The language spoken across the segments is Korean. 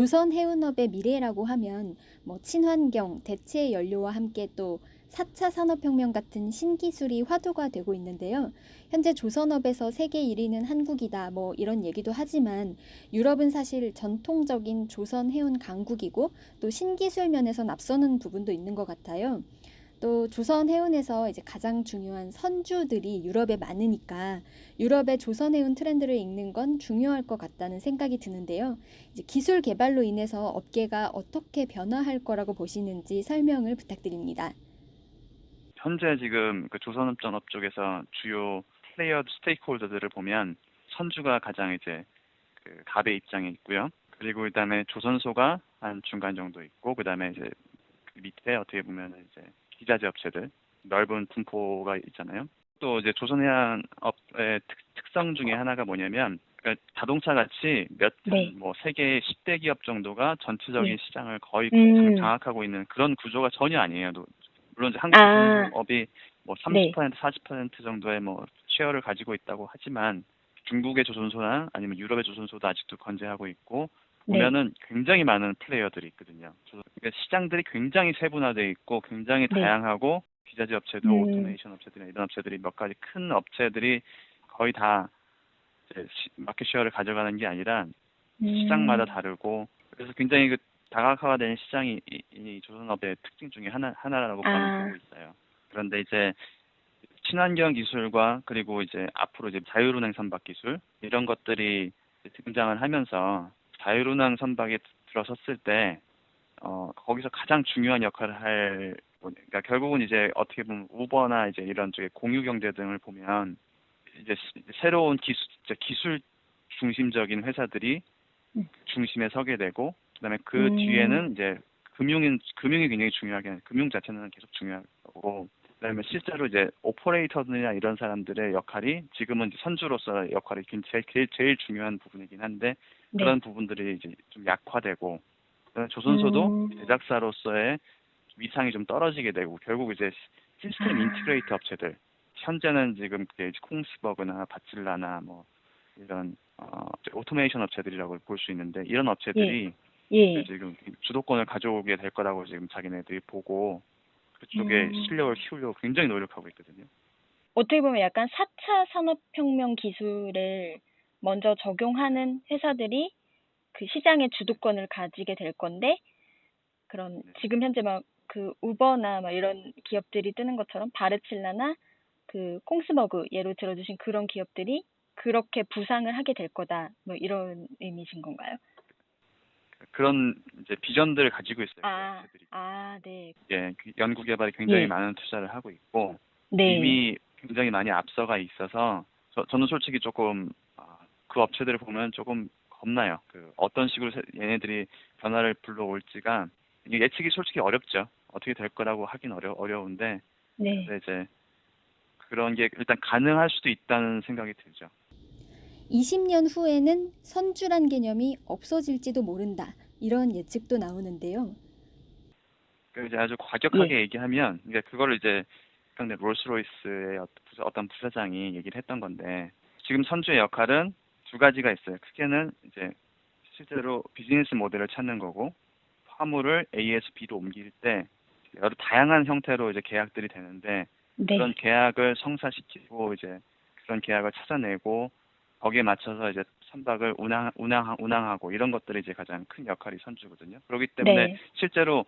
조선 해운업의 미래라고 하면 뭐 친환경, 대체 연료와 함께 또 4차 산업혁명 같은 신기술이 화두가 되고 있는데요. 현재 조선업에서 세계 1위는 한국이다 뭐 이런 얘기도 하지만 유럽은 사실 전통적인 조선 해운 강국이고 또 신기술 면에선 앞서는 부분도 있는 것 같아요. 또 조선 해운에서 이제 가장 중요한 선주들이 유럽에 많으니까 유럽의 조선 해운 트렌드를 읽는 건 중요할 것 같다는 생각이 드는데요. 이제 기술 개발로 인해서 업계가 어떻게 변화할 거라고 보시는지 설명을 부탁드립니다. 현재 지금 그 조선업전업 쪽에서 주요 플레이어 스테이크홀더들을 보면 선주가 가장 이제 그 갑의 입장에 있고요. 그리고 그다음에 조선소가 한 중간 정도 있고 그다음에 이제 그 밑에 어떻게 보면 이제 기자재 업체들 넓은 분포가 있잖아요. 또 이제 조선해양업의 특성 중에 하나가 뭐냐면 그러니까 자동차 같이 네, 뭐 세계 10대 기업 정도가 전체적인 예. 시장을 거의 음, 장악하고 있는 그런 구조가 전혀 아니에요. 물론 이제 한국 아, 조선소업이 뭐 네, 30%, 40% 정도의 뭐 쉐어를 가지고 있다고 하지만 중국의 조선소나 아니면 유럽의 조선소도 아직도 건재하고 있고 네, 보면은 굉장히 많은 플레이어들이 있거든요. 그러니까 시장들이 굉장히 세분화되어 있고 굉장히 네, 다양하고 기자재 업체도 음, 오토메이션 업체들이나 이런 업체들이 몇 가지 큰 업체들이 거의 다 이제 마켓 쉐어를 가져가는 게 아니라 시장마다 음, 다르고 그래서 굉장히 그 다각화된 시장이 이 조선업의 특징 중에 하나라고 저는 아, 보고 있어요. 그런데 이제 친환경 기술과 그리고 이제 앞으로 이제 자율운행 선박 기술 이런 것들이 등장을 하면서 자율운행 선박에 들어섰을 때 거기서 가장 중요한 역할을 그러니까 결국은 이제 어떻게 보면 우버나 이제 이런 쪽의 공유 경제 등을 보면 이제 새로운 기술 중심적인 회사들이 음, 중심에 서게 되고 그다음에 그 음, 뒤에는 이제 금융이 굉장히 중요하게 금융 자체는 계속 중요하고 그다음에 실제로 이제 오퍼레이터들이나 이런 사람들의 역할이 지금은 이제 선주로서의 역할이 제일 중요한 부분이긴 한데 네, 그런 부분들이 이제 좀 약화되고 그다음에 조선소도 음, 제작사로서의 위상이 좀 떨어지게 되고 결국 이제 시스템 아, 인티그레이터 업체들 현재는 지금 그게 이제 콩스버그나 바칠라나 뭐 이런 오토메이션 업체들이라고 볼 수 있는데 이런 예, 업체들이 예, 지금 주도권을 가져오게 될 거라고 지금 자기네들이 보고 그쪽에 음. 실력을 키우려고 굉장히 노력하고 있거든요. 어떻게 보면 약간 4차 산업혁명 기술을 먼저 적용하는 회사들이 그 시장의 주도권을 가지게 될 건데, 그런 네. 지금 현재 막 그 우버나 막 이런 기업들이 뜨는 것처럼 바르칠라나 그 콩스버그 예로 들어주신 그런 기업들이 그렇게 부상을 하게 될 거다. 뭐 이런 의미신 건가요? 그런 이제 비전들을 가지고 있어요. 그 아, 업체들이. 아, 네. 예, 그 연구 개발에 굉장히 예, 많은 투자를 하고 있고 네, 이미 굉장히 많이 앞서가 있어서 저는 솔직히 조금 그 업체들을 보면 조금 겁나요. 그 어떤 식으로 얘네들이 변화를 불러올지가 이게 예측이 솔직히 어렵죠. 어떻게 될 거라고 하긴 어려운데 네. 근데 이제 그런 게 일단 가능할 수도 있다는 생각이 들죠. 20년 후에는 선주란 개념이 없어질지도 모른다. 이런 예측도 나오는데요. 그 이제 아주 예, 과격하게 얘기하면 이제 그거를 이제 상대 롤스로이스의 어떤 부사장이 얘기를 했던 건데 지금 선주의 역할은 두 가지가 있어요. 크게는 이제 실제로 비즈니스 모델을 찾는 거고 화물을 A에서 B로 옮길 때 여러 다양한 형태로 이제 계약들이 되는데 그런 네, 계약을 성사시키고 이제 그런 계약을 찾아내고 거기에 맞춰서 이제 선박을 운항하고 이런 것들이 이제 가장 큰 역할이 선주거든요. 그렇기 때문에 네, 실제로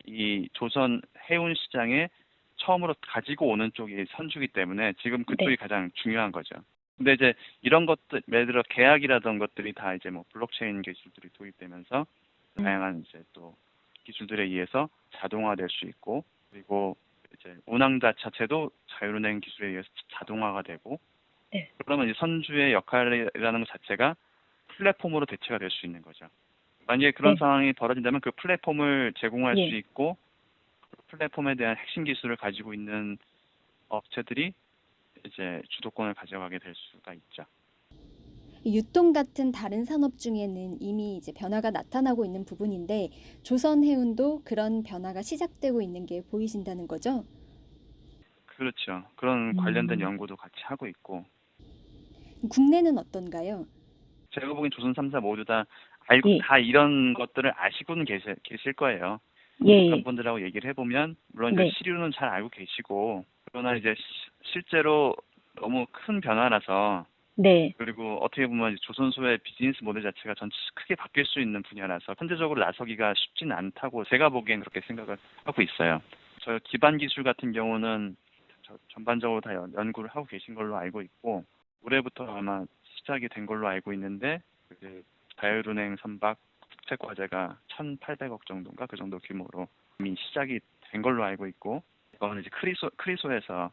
이 조선 해운 시장에 처음으로 가지고 오는 쪽이 선주기 때문에 지금 그쪽이 네. 가장 중요한 거죠. 근데 이제 이런 것들, 예를 들어 계약이라던 것들이 다 이제 뭐 블록체인 기술들이 도입되면서 음, 다양한 이제 또 기술들에 의해서 자동화될 수 있고 그리고 이제 운항자 자체도 자율운행 기술에 의해서 자동화가 되고 네. 그러면 이제 선주의 역할이라는 것 자체가 플랫폼으로 대체가 될 수 있는 거죠. 만약에 그런 네. 상황이 벌어진다면 그 플랫폼을 제공할 수 예. 있고 플랫폼에 대한 핵심 기술을 가지고 있는 업체들이 이제 주도권을 가져가게 될 수가 있죠. 유통 같은 다른 산업 중에는 이미 이제 변화가 나타나고 있는 부분인데 조선 해운도 그런 변화가 시작되고 있는 게 보이신다는 거죠? 그렇죠. 그런 관련된 음. 연구도 같이 하고 있고 국내는 어떤가요? 제가 보기엔 조선 3사 모두 다 알고 예. 다 이런 것들을 아시고는 계실 거예요. 예. 그런 분들하고 얘기를 해보면 물론 이제 네. 시류는 잘 알고 계시고 그러나 이제 실제로 너무 큰 변화라서 네. 그리고 어떻게 보면 조선소의 비즈니스 모델 자체가 크게 바뀔 수 있는 분야라서 현재적으로 나서기가 쉽지는 않다고 제가 보기엔 그렇게 생각을 하고 있어요. 저 기반 기술 같은 경우는 전반적으로 다 연구를 하고 계신 걸로 알고 있고 올해부터 아마 시작이 된 걸로 알고 있는데 그 자율은행 선박 국책 과제가 1,800억 정도인가 그 정도 규모로 이미 시작이 된 걸로 알고 있고 이거는 이제 크리소에서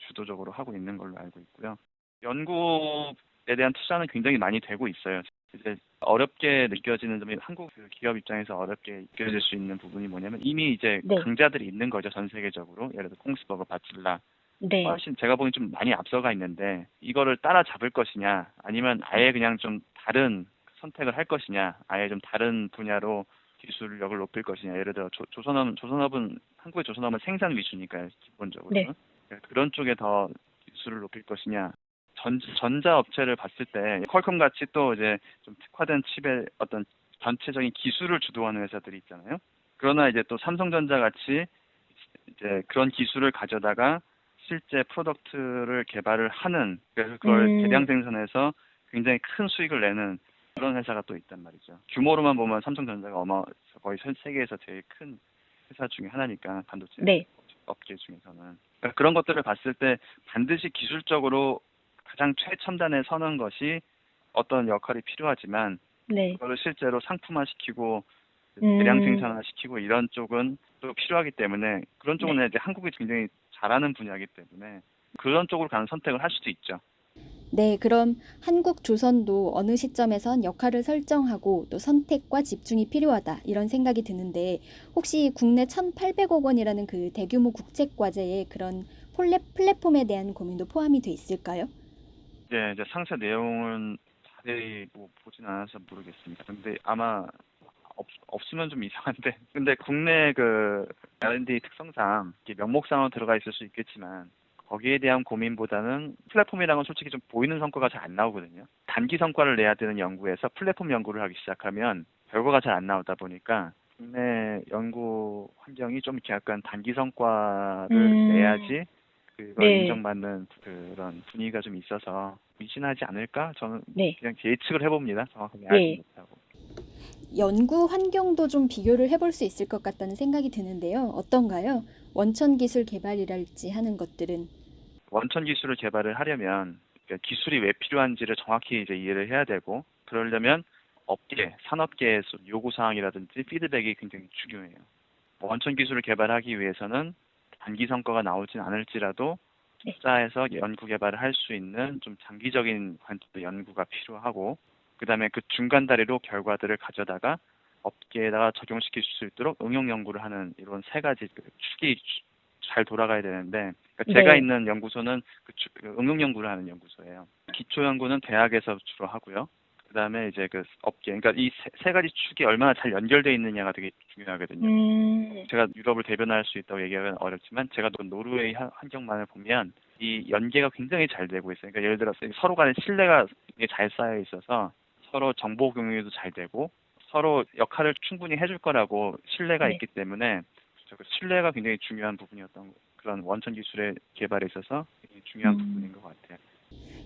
주도적으로 하고 있는 걸로 알고 있고요. 연구에 대한 투자는 굉장히 많이 되고 있어요. 이제 어렵게 느껴지는 점이 한국 기업 입장에서 어렵게 느껴질 수 있는 부분이 뭐냐면 이미 이제 네. 강자들이 있는 거죠. 전 세계적으로. 예를 들어 콩스버그, 바칠라. 네. 훨씬 제가 보기엔 좀 많이 앞서가 있는데 이거를 따라잡을 것이냐 아니면 아예 그냥 좀 다른 선택을 할 것이냐 아예 좀 다른 분야로 기술력을 높일 것이냐 예를 들어 조선업은 한국의 조선업은 생산 위주니까요 기본적으로는 네. 그런 쪽에 더 기술을 높일 것이냐 전자 업체를 봤을 때 퀄컴 같이 또 이제 좀 특화된 칩의 어떤 전체적인 기술을 주도하는 회사들이 있잖아요. 그러나 이제 또 삼성전자 같이 이제 그런 기술을 가져다가 실제 프로덕트를 개발을 하는 그래서 그걸 대량 생산해서 굉장히 큰 수익을 내는 그런 회사가 또 있단 말이죠. 규모로만 보면 삼성전자가 거의 전 세계에서 제일 큰 회사 중에 하나니까 반도체 네. 업계 중에서는 그러니까 그런 것들을 봤을 때 반드시 기술적으로 가장 최첨단에 서는 것이 어떤 역할이 필요하지만 네. 그거를 실제로 상품화시키고 대량 생산화시키고 이런 쪽은 또 필요하기 때문에 그런 쪽은 이제 한국이 굉장히 잘하는 분야이기 때문에 그런 쪽으로 가는 선택을 할 수도 있죠. 네, 그럼 한국 조선도 어느 시점에선 역할을 설정하고 또 선택과 집중이 필요하다 이런 생각이 드는데 혹시 국내 1,800억 원이라는 그 대규모 국책 과제에 그런 플랫폼에 대한 고민도 포함이 돼 있을까요? 이제 상세 내용은 자세히 보진 않아서 모르겠습니다. 근데 아마 없으면 좀 이상한데 근데 국내 그 R&D 특성상 이렇게 명목상으로 들어가 있을 수 있겠지만 거기에 대한 고민보다는 플랫폼이라는 건 솔직히 좀 보이는 성과가 잘 안 나오거든요. 단기 성과를 내야 되는 연구에서 플랫폼 연구를 하기 시작하면 결과가 잘 안 나오다 보니까 국내 연구 환경이 좀 이렇게 약간 단기 성과를 내야지 그걸 네. 인정받는 그런 분위기가 좀 있어서 미진하지 않을까? 저는 네. 그냥 예측을 해봅니다. 정확하게 예. 알지 못하고. 연구 환경도 좀 비교를 해볼 수 있을 것 같다는 생각이 드는데요. 어떤가요? 원천 기술 개발이랄지 하는 것들은. 원천 기술을 개발을 하려면 그러니까 기술이 왜 필요한지를 정확히 이제 이해를 해야 되고 그러려면 산업계의 요구 사항이라든지 피드백이 굉장히 중요해요. 원천 기술을 개발하기 위해서는 단기 성과가 나오진 않을지라도 네. 투자해서 연구 개발을 할 수 있는 좀 장기적인 관점의 연구가 필요하고 그다음에 그 중간 다리로 결과들을 가져다가 업계에다가 적용시킬 수 있도록 응용 연구를 하는 이런 세 가지 축이 잘 돌아가야 되는데 그러니까 제가 네. 있는 연구소는 그 응용 연구를 하는 연구소예요. 기초 연구는 대학에서 주로 하고요. 그다음에 이제 그 업계, 그러니까 이 세 가지 축이 얼마나 잘 연결되어 있느냐가 되게 중요하거든요. 제가 유럽을 대변할 수 있다고 얘기하기는 어렵지만 제가 노르웨이 환경만을 보면 이 연계가 굉장히 잘 되고 있어요. 그러니까 예를 들어서 서로 간의 신뢰가 잘 쌓여 있어서 서로 정보 공유도 잘 되고 서로 역할을 충분히 해줄 거라고 신뢰가 네. 있기 때문에 그 신뢰가 굉장히 중요한 부분이었던 그런 원천 기술의 개발에 있어서 굉장히 중요한 부분인 것 같아요.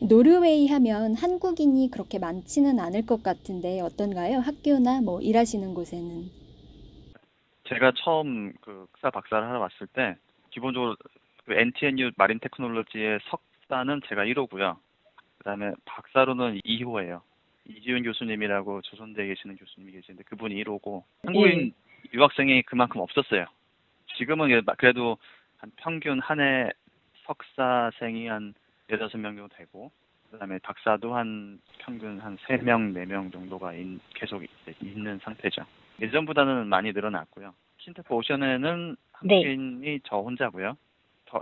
노르웨이 하면 한국인이 그렇게 많지는 않을 것 같은데 어떤가요? 학교나 뭐 일하시는 곳에는. 제가 처음 그 석사 박사를 하러 왔을 때 기본적으로 그 NTNU 마린 테크놀로지의 석사는 제가 1호고요. 그다음에 박사로는 2호예요. 이지훈 교수님이라고 조선대에 계시는 교수님이 계시는데 그분이 1호고 한국인 유학생이 그만큼 없었어요. 지금은 그래도 한 평균 한 해 석사생이 한 15명 정도 되고 그다음에 박사도 한 평균 한 3명, 4명 정도가 계속 있는 상태죠. 예전보다는 많이 늘어났고요. 신테프 오션에는 한국인이 저 혼자고요.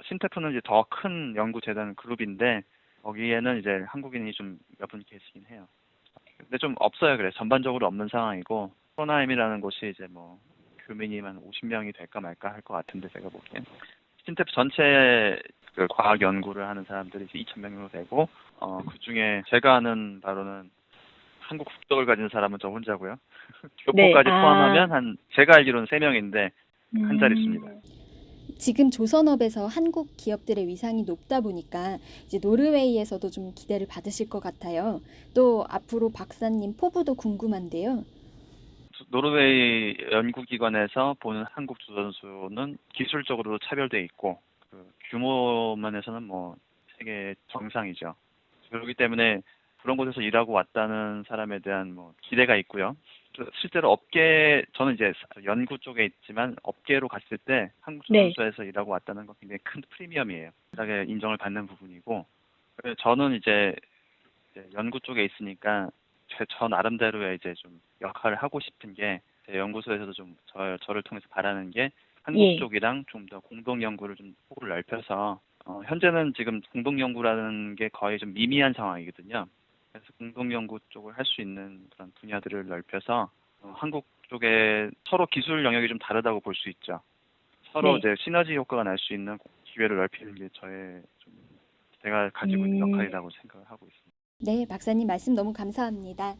신테프는 이제 더 큰 연구재단 그룹인데 거기에는 이제 한국인이 좀 몇 분 계시긴 해요. 근데 좀 없어요. 그래 전반적으로 없는 상황이고 프로나임이라는 곳이 이제 뭐 교민이 한 50명이 될까 말까 할 것 같은데 제가 보기엔 신테프 전체 그 과학 연구를 하는 사람들이 이제 2,000명 정도 되고 그 중에 제가 아는 바로는 한국 국적을 가진 사람은 저 혼자고요. 네. 교포까지 아. 포함하면 제가 알기로는 3명인데 한 자릿수입니다. 지금 조선업에서 한국 기업들의 위상이 높다 보니까 이제 노르웨이에서도 좀 기대를 받으실 것 같아요. 또 앞으로 박사님 포부도 궁금한데요. 노르웨이 연구기관에서 보는 한국 조선소는 기술적으로도 차별돼 있고 그 규모 면에서는 뭐 세계 정상이죠. 그렇기 때문에 그런 곳에서 일하고 왔다는 사람에 대한 뭐 기대가 있고요. 실제로 저는 이제 연구 쪽에 있지만 업계로 갔을 때 한국 네. 조선소에서 일하고 왔다는 건 굉장히 큰 프리미엄이에요. 그게 인정을 받는 부분이고, 그래서 저는 이제 연구 쪽에 있으니까 저 나름대로의 이제 좀 역할을 하고 싶은 게 제 연구소에서도 좀 저를 통해서 바라는 게 한국 예. 쪽이랑 좀 더 공동 연구를 좀 폭을 넓혀서 현재는 지금 공동 연구라는 게 거의 좀 미미한 상황이거든요. 그래서 공동 연구 쪽을 할 수 있는 그런 분야들을 넓혀서 한국 쪽에 서로 기술 영역이 좀 다르다고 볼 수 있죠. 서로 네. 이제 시너지 효과가 날 수 있는 기회를 넓히는 게 제가 가지고 있는 역할이라고 생각을 하고 있습니다. 네, 박사님 말씀 너무 감사합니다.